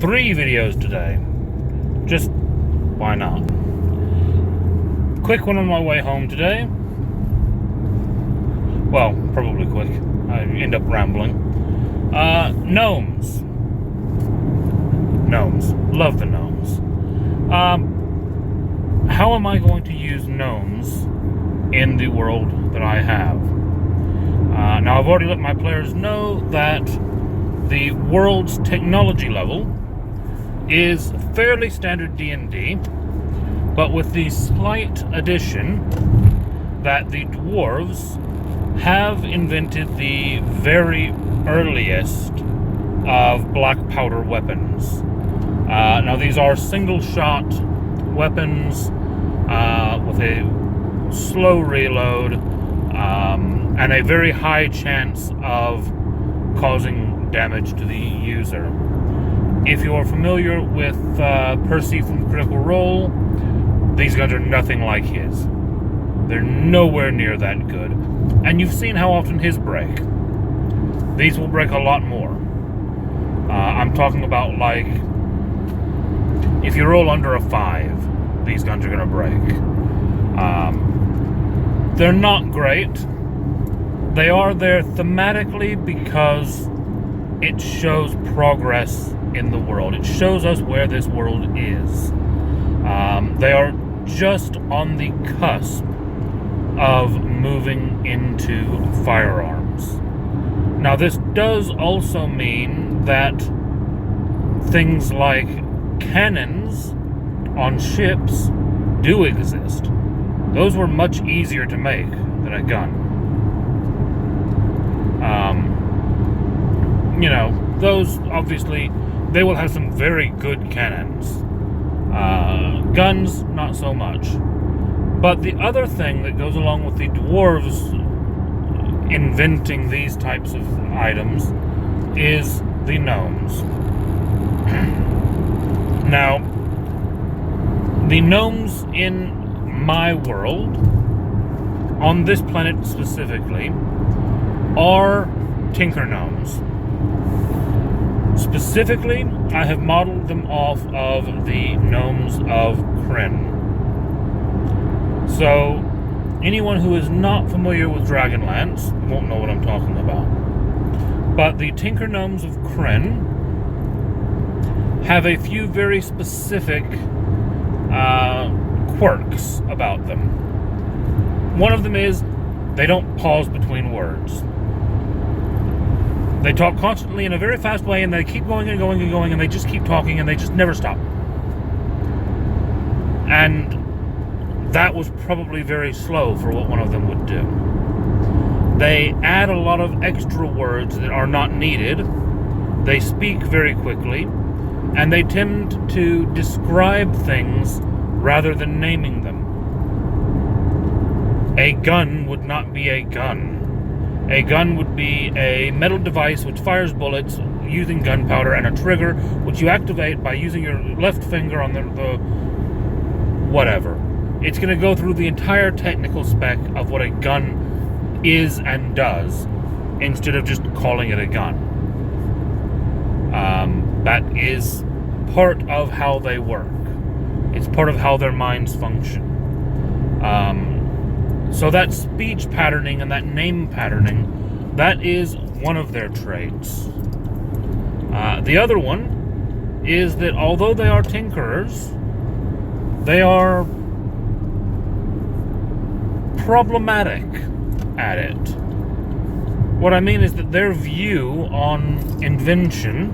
3 videos today. Just why not? Quick one on my way home today. Well, probably quick. I end up rambling. Gnomes. Gnomes. Love the gnomes. How am I going to use gnomes in the world that I have? Now, I've already let my players know that the world's technology level is fairly standard D&D, but with the slight addition that the dwarves have invented the very earliest of black powder weapons. Now, these are single-shot weapons with a slow reload and a very high chance of causing damage to the user. If you are familiar with Percy from Critical Role, these guns are nothing like his. They're nowhere near that good. And you've seen how often his break. These will break a lot more. I'm talking about, like, if you roll under a 5, these guns are going to break. They're not great. They are there thematically because it shows progress in the world. It shows us where this world is. They are just on the cusp of moving into firearms. Now, this does also mean that things like cannons on ships do exist. Those were much easier to make than a gun. Those, obviously, they will have some very good cannons. Guns, not so much. But the other thing that goes along with the dwarves inventing these types of items is the gnomes. Now, the gnomes in my world, on this planet specifically, are tinker gnomes. Specifically, I have modeled them off of the gnomes of Kryn. So, anyone who is not familiar with Dragonlance won't know what I'm talking about. But the tinker gnomes of Kryn have a few very specific quirks about them. One of them is they don't pause between words. They talk constantly in a very fast way, and they keep going and going and going, and they just keep talking, and they just never stop. And that was probably very slow for what one of them would do. They add a lot of extra words that are not needed. They speak very quickly, and they tend to describe things rather than naming them. A gun would not be a gun. A gun would be a metal device which fires bullets using gunpowder and a trigger which you activate by using your left finger on the whatever. It's going to go through the entire technical spec of what a gun is and does instead of just calling it a gun. That is part of how they work. It's part of how their minds function. So that speech patterning and that name patterning, that is one of their traits. The other one is that although they are tinkerers, they are problematic at it. What I mean is that their view on invention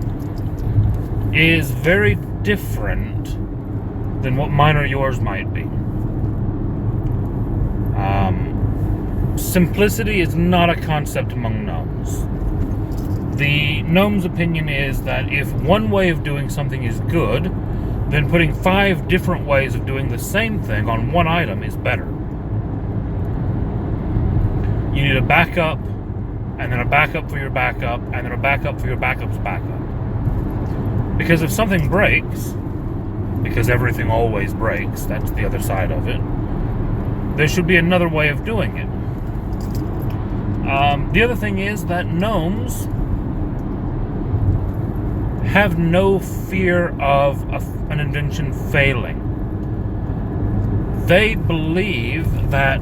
is very different than what mine or yours might be. Simplicity is not a concept among gnomes. The gnome's opinion is that if one way of doing something is good, then putting 5 different ways of doing the same thing on one item is better. You need a backup, and then a backup for your backup, and then a backup for your backup's backup. Because if something breaks, because everything always breaks, that's the other side of it, there should be another way of doing it. The other thing is that gnomes have no fear of an invention failing. They believe that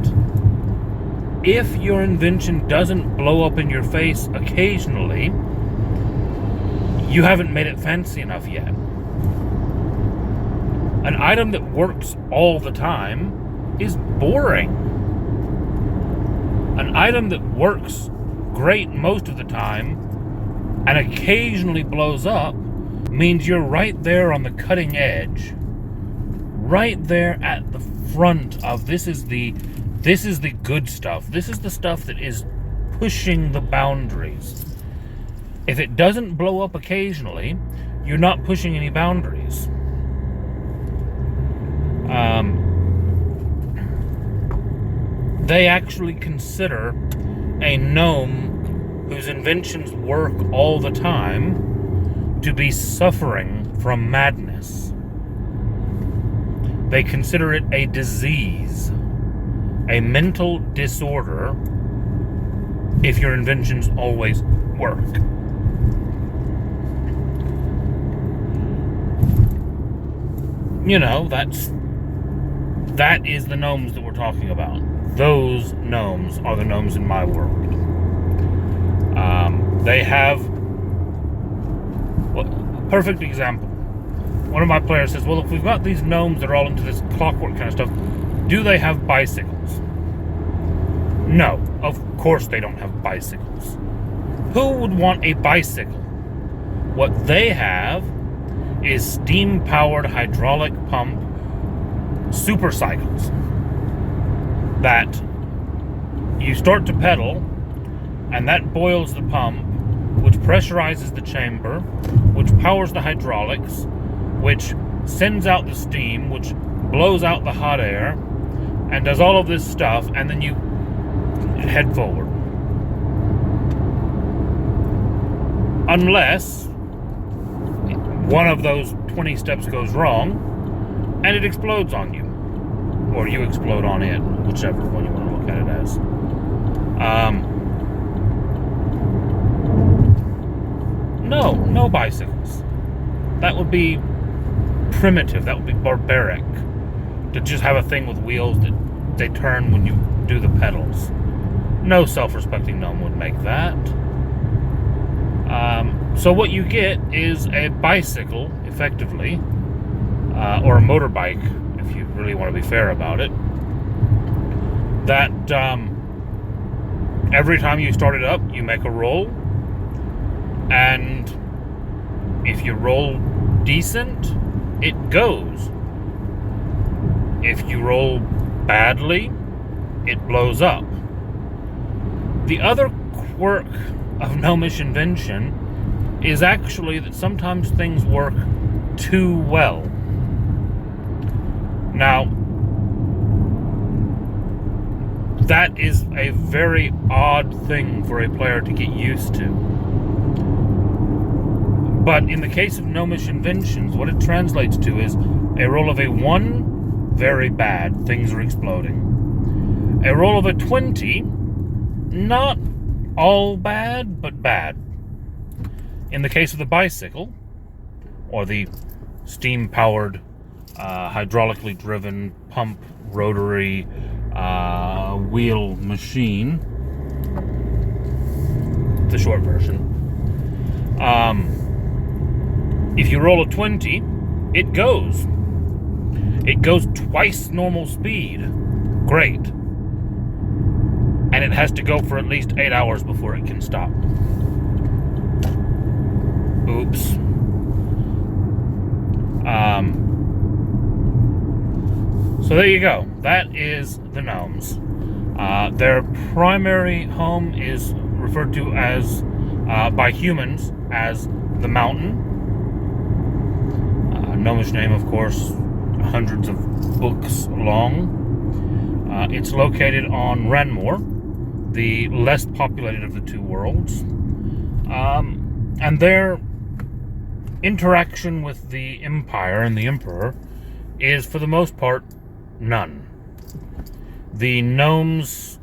if your invention doesn't blow up in your face occasionally, you haven't made it fancy enough yet. An item that works all the time is boring. An item that works great most of the time and occasionally blows up means you're right there on the cutting edge. Right there at the front of this is the good stuff. This is the stuff that is pushing the boundaries. If it doesn't blow up occasionally, you're not pushing any boundaries. They actually consider a gnome whose inventions work all the time to be suffering from madness. They consider it a disease, a mental disorder, if your inventions always work. You know, that is the gnomes that we're talking about. Those gnomes are the gnomes in my world. They have, well, a perfect example. One of my players says, well, if we've got these gnomes that are all into this clockwork kind of stuff, do they have bicycles? No, of course they don't have bicycles. Who would want a bicycle? What they have is steam-powered hydraulic pump supercycles that you start to pedal, and that boils the pump, which pressurizes the chamber, which powers the hydraulics, which sends out the steam, which blows out the hot air, and does all of this stuff, and then you head forward. Unless one of those 20 steps goes wrong, and it explodes on you. Or you explode on it, whichever one you want to look at it as. No bicycles. That would be primitive. That would be barbaric. To just have a thing with wheels that they turn when you do the pedals. No self-respecting gnome would make that. So what you get is a bicycle, effectively, or a motorbike, if you really want to be fair about it, that every time you start it up, you make a roll, and if you roll decent, it goes. If you roll badly, it blows up. The other quirk of gnomish invention is actually that sometimes things work too well. Now, that is a very odd thing for a player to get used to. But in the case of gnomish inventions, what it translates to is a roll of a 1, very bad, things are exploding. A roll of a 20, not all bad, but bad. In the case of the bicycle, or the steam-powered, hydraulically driven pump rotary wheel machine, the short version, if you roll a 20, it goes. It goes twice normal speed. Great. And it has to go for at least 8 hours before it can stop. Oops. So there you go. That is the gnomes. Their primary home is referred to as, by humans, as the mountain. Gnomish name, of course, hundreds of books long. It's located on Ranmore, the less populated of the two worlds. And their interaction with the Empire and the Emperor is, for the most part, none. The gnomes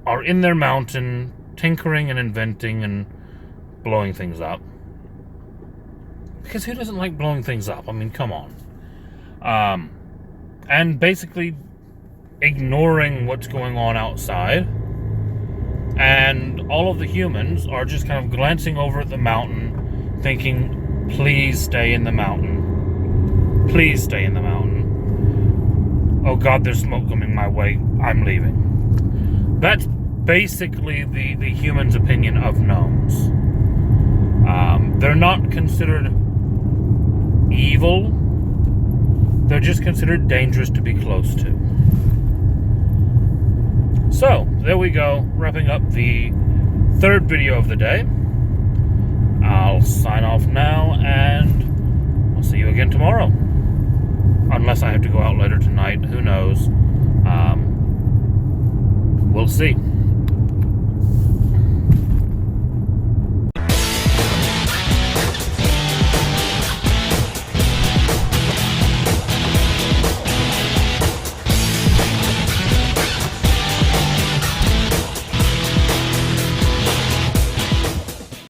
are in their mountain, tinkering and inventing and blowing things up. Because who doesn't like blowing things up? I mean, come on. And basically ignoring what's going on outside. And all of the humans are just kind of glancing over at the mountain, thinking, please stay in the mountain. Please stay in the mountain. Oh God, there's smoke coming my way. I'm leaving. That's basically the humans' opinion of gnomes. They're not considered evil. They're just considered dangerous to be close to. So, there we go, wrapping up the third video of the day. I'll sign off now, and I'll see you again tomorrow. Unless I have to go out later tonight, who knows. We'll see.